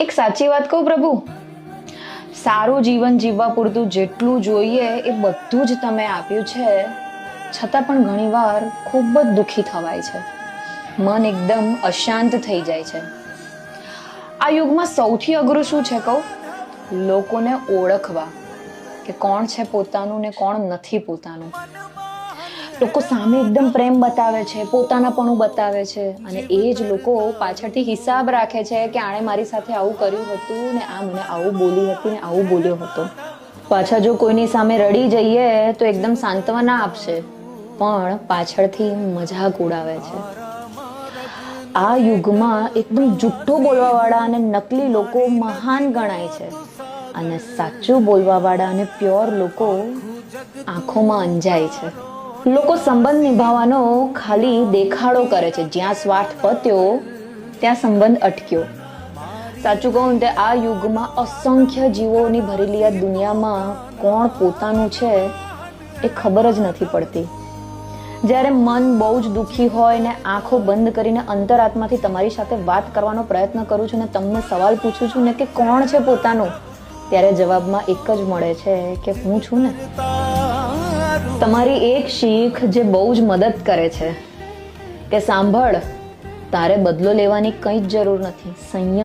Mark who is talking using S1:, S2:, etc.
S1: એક સાચી વાત કહું પ્રભુ, સારું જીવન જીવવા પૂરતું જેટલું જોઈએ એ બધું જ તમે આપ્યું છે, છતાં પણ ઘણીવાર ખૂબ જ દુઃખી થવાય છે. મન એકદમ અશાંત થઈ જાય છે. આ યુગમાં સૌથી અઘરું શું છે કહું? લોકોને ઓળખવા કે કોણ છે પોતાનું ને કોણ નથી પોતાનું. લોકો સામે એકદમ પ્રેમ બતાવે છે, પોતાનાપણું બતાવે છે, અને એ જ લોકો પાછળથી હિસાબ રાખે છે કે આણે મારી સાથે આવું કર્યું હતું ને આ મને આવું બોલી હતી ને આવું બોલ્યો હતો. પાછા જો કોઈની સામે રડી જઈએ તો એકદમ સાંત્વના આપશે, પણ પાછળથી મજાક ઉડાવે છે. આ યુગમાં એકદમ જુઠ્ઠું બોલવાવાળા અને નકલી લોકો મહાન ગણાય છે, અને સાચું બોલવાવાળા અને પ્યોર લોકો આંખોમાં અંજાય છે. લોકો સંબંધ નિભાવવાનો ખાલી દેખાડો કરે છે. જ્યાં સ્વાર્થ પત્યો ત્યાં સંબંધ અટક્યો. સાચું કહું તે આ યુગમાં અસંખ્ય જીવોની ભરેલી આ દુનિયામાં કોણ પોતાનું છે એ ખબર જ નથી પડતી. જ્યારે મન બહુ જ દુઃખી હોય ને આંખો બંધ કરીને અંતરાત્માથી તમારી સાથે વાત કરવાનો પ્રયત્ન કરું છું ને તમને સવાલ પૂછું છું ને કે કોણ છે પોતાનું, ત્યારે જવાબમાં એક જ મળે છે કે હું છું ને. તમારી એક શીખ જે બહુ જ મદદ કરે છે કે સાંભળ, તારે બદલો લેવાની કંઈ જ જરૂર નથી. સંયમ